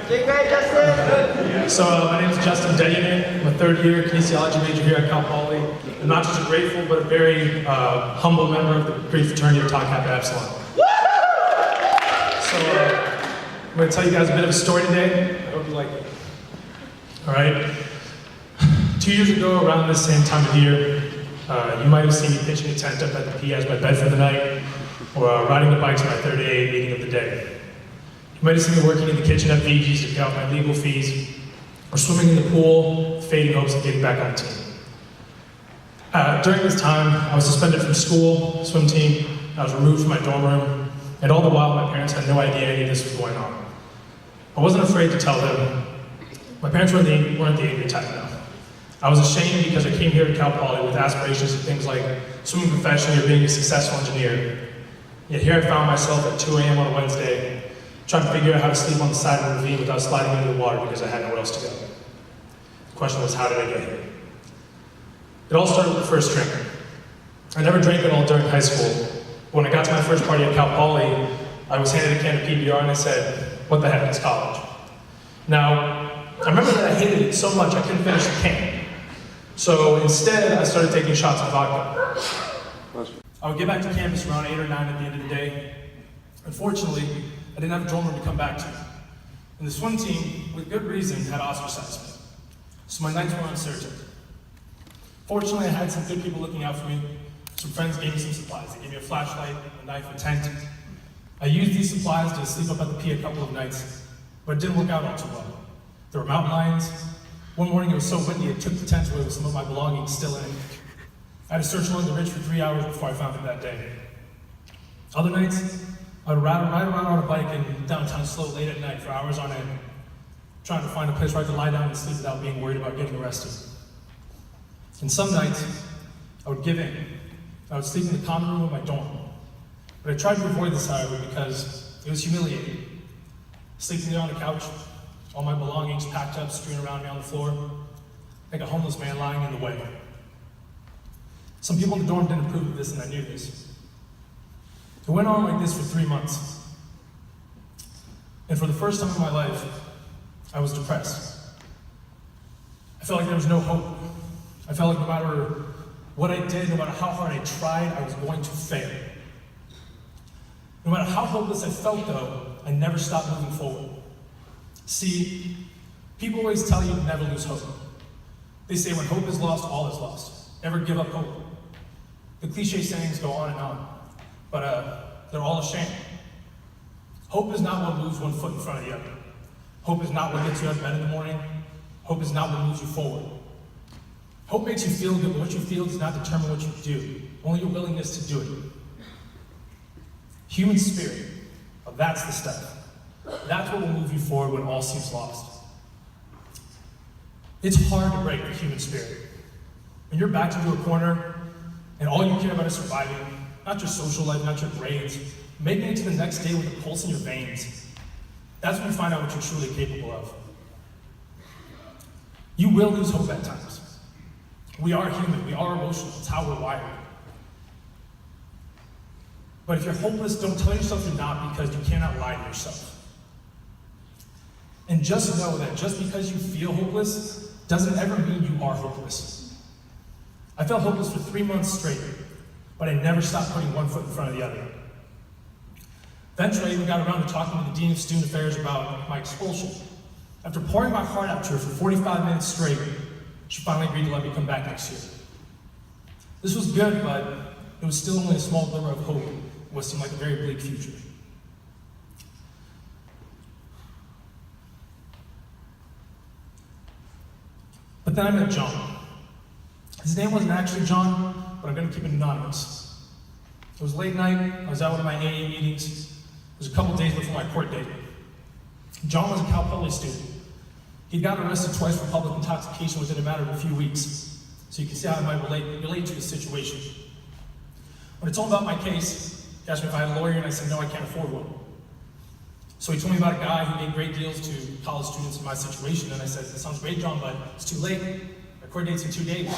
Doing great, Justin. So my name is Justin deDianous. I'm a third year kinesiology major here at Cal Poly. I'm not just a grateful, but a very humble member of the Greek fraternity of Tau Kappa Epsilon. So I'm going to tell you guys a bit of a story today. I hope you like it. All right. 2 years ago, around this same time of year, you might have seen me pitching a tent up at the P as my bed for the night, or riding the bike to my 30A meeting of the day. You might have seen me working in the kitchen at VG's to pay off my legal fees, or swimming in the pool, fading hopes of getting back on the team. During this time, I was suspended from school, swim team, I was removed from my dorm room, and all the while my parents had no idea any of this was going on. I wasn't afraid to tell them. My parents weren't the angry type now. I was ashamed because I came here to Cal Poly with aspirations of things like swimming professionally or being a successful engineer. Yet here I found myself at 2 a.m. on a Wednesday, trying to figure out how to sleep on the side of a ravine without sliding into the water because I had nowhere else to go. The question was, how did I get here? It all started with the first drink. I never drank at all during high school. But when I got to my first party at Cal Poly, I was handed a can of PBR and I said, what the heck is college? Now, I remember that I hated it so much I couldn't finish the can. So instead, I started taking shots of vodka. I would get back to campus around 8 or 9 at the end of the day. Unfortunately, I didn't have a dorm room to come back to. And the swim team, with good reason, had ostracized me. So my nights were uncertain. Fortunately, I had some good people looking out for me. Some friends gave me some supplies. They gave me a flashlight, a knife, a tent. I used these supplies to sleep up at the P a couple of nights, but it didn't work out all too well. There were mountain lions. One morning it was so windy it took the tent away with some of my belongings still in it. I had to search along the ridge for 3 hours before I found it that day. Other nights, I would ride around on a bike in downtown slow late at night for hours on end, trying to find a place where I could lie down and sleep without being worried about getting arrested. And some nights, I would give in. I would sleep in the common room of my dorm. But I tried to avoid this, however, because it was humiliating. Sleeping there on the couch, all my belongings packed up, strewn around me on the floor, like a homeless man lying in the way. Some people in the dorm didn't approve of this, and I knew this. It went on like this for 3 months. And for the first time in my life, I was depressed. I felt like there was no hope. I felt like no matter what I did, no matter how hard I tried, I was going to fail. No matter how hopeless I felt, though, I never stopped moving forward. See, people always tell you to never lose hope. They say when hope is lost, all is lost. Never give up hope. The cliche sayings go on and on, but they're all a shame. Hope is not what moves one foot in front of the other. Hope is not what gets you out of bed in the morning. Hope is not what moves you forward. Hope makes you feel good, but what you feel does not determine what you do, only your willingness to do it. Human spirit, well, that's the stuff. That's what will move you forward when all seems lost. It's hard to break the human spirit. When you're backed into a corner and all you care about is surviving, not your social life, not your grades, making it to the next day with a pulse in your veins, that's when you find out what you're truly capable of. You will lose hope at times. We are human, we are emotional, it's how we're wired. But if you're hopeless, don't tell yourself you're not, because you cannot lie to yourself. And just know that just because you feel hopeless doesn't ever mean you are hopeless. I felt hopeless for 3 months straight, but I never stopped putting one foot in front of the other. Eventually, I even got around to talking to the Dean of Student Affairs about my expulsion. After pouring my heart out to her for 45 minutes straight, she finally agreed to let me come back next year. This was good, but it was still only a small glimmer of hope in what seemed like a very bleak future. But then I met John. His name wasn't actually John, but I'm going to keep it anonymous. It was late night, I was at one of my AA meetings. It was a couple days before my court date. John was a Cal Poly student. He'd gotten arrested twice for public intoxication within a matter of a few weeks, so you can see how I might relate to his situation. When I told him about my case, he asked me if I had a lawyer, and I said, no, I can't afford one. So he told me about a guy who made great deals to college students in my situation, and I said, that sounds great, John, but it's too late. My court date's in 2 days.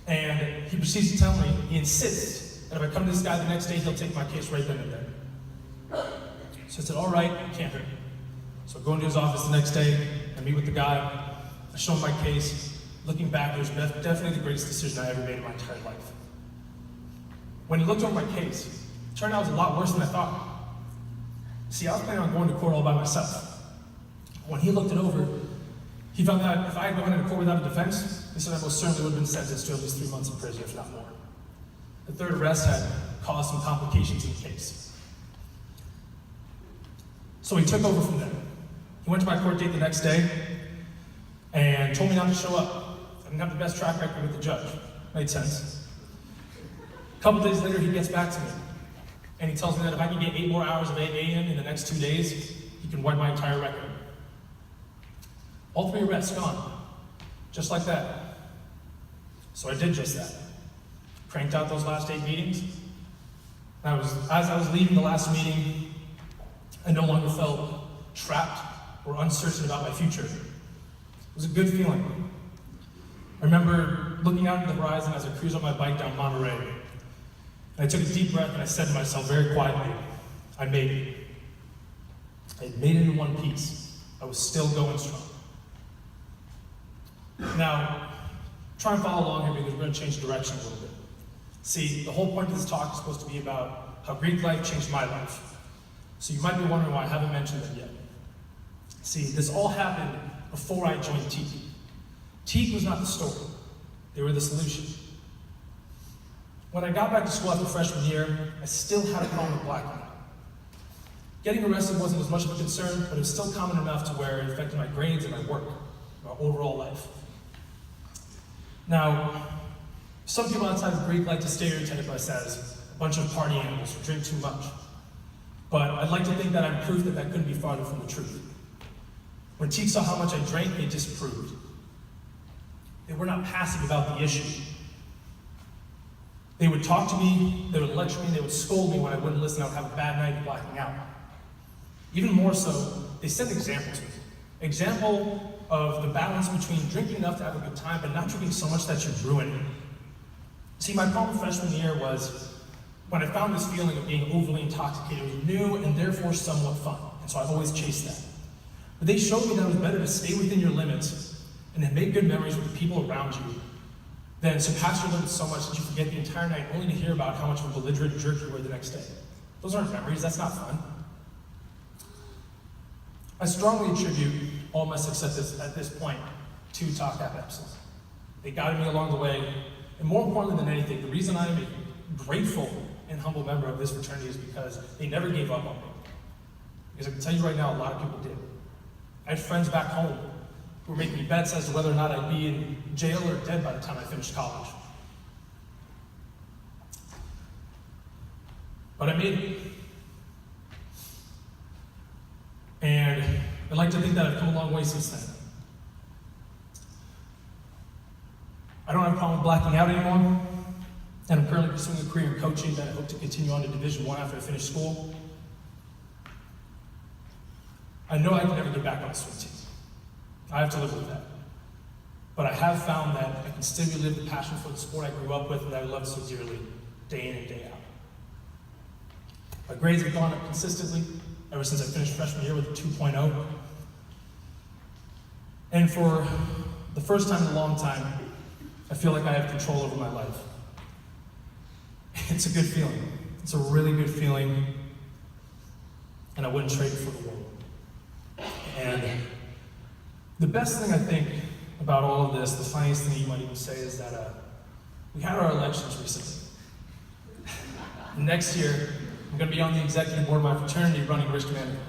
And he proceeds to tell me, he insists, that if I come to this guy the next day, he'll take my case right then and there. So I said, all right, it can't hurt. So I go into his office the next day, I meet with the guy, I show him my case. Looking back, it was definitely the greatest decision I ever made in my entire life. When he looked over my case, it turned out it was a lot worse than I thought. See, I was planning on going to court all by myself. When he looked it over, he found that if I had gone into court without a defense, he said I most certainly would have been sentenced to at least 3 months in prison, if not more. The third arrest had caused some complications in the case. So he took over from there. He went to my court date the next day and told me not to show up. I didn't have the best track record with the judge. Made sense. A couple days later, he gets back to me, and he tells me that if I can get 8 more hours of AA in the next 2 days, he can wipe my entire record. All 3 arrests gone, just like that. So I did just that. Cranked out those last 8 meetings. As I was leaving the last meeting, I no longer felt trapped or uncertain about my future. It was a good feeling. I remember looking out into the horizon as I cruised on my bike down Monterey. And I took a deep breath and I said to myself very quietly, I made it. I had made it in one piece. I was still going strong. Now, try and follow along here because we're going to change direction a little bit. See, the whole point of this talk is supposed to be about how Greek life changed my life. So you might be wondering why I haven't mentioned it yet. See, this all happened before I joined Teak. Teak was not the story. They were the solution. When I got back to school after freshman year, I still had a problem with blacking out. Getting arrested wasn't as much of a concern, but it was still common enough to where it affected my grades and my work, my overall life. Now, some people outside of Greek like to stereotype us as a bunch of party animals who drink too much. But I'd like to think that I'm proof that that couldn't be farther from the truth. When Teak saw how much I drank, they disapproved. They were not passive about the issue. They would talk to me, they would lecture me, they would scold me when I wouldn't listen. I would have a bad night of blacking out. Even more so, they set an example to me. Example of the balance between drinking enough to have a good time, but not drinking so much that you ruin it. See, my problem freshman year was when I found this feeling of being overly intoxicated. It was new and therefore somewhat fun, and so I've always chased that. But they showed me that it was better to stay within your limits and then make good memories with the people around you than surpass your limits so much that you forget the entire night only to hear about how much of a belligerent jerk you were the next day. Those aren't memories, that's not fun. I strongly attribute all my successes at this point to Talk App episodes. They guided me along the way, and more importantly than anything, the reason I am a grateful and humble member of this fraternity is because they never gave up on me. Because I can tell you right now, a lot of people did. I had friends back home who were making bets as to whether or not I'd be in jail or dead by the time I finished college. But I made it. And I'd like to think that I've come a long way since then. I don't have a problem with blacking out anymore, and I'm currently pursuing a career in coaching that I hope to continue on to Division I after I finish school. I know I can never get back on the swim team. I have to live with that. But I have found that I can still relive the passion for the sport I grew up with and that I love so dearly, day in and day out. My grades have gone up consistently ever since I finished freshman year with a 2.0. And for the first time in a long time, I feel like I have control over my life. It's a good feeling. It's a really good feeling, and I wouldn't trade it for the world. And the best thing I think about all of this, the funniest thing you might even say, is that we had our elections recently. Next year, I'm going to be on the executive board of my fraternity running risk management.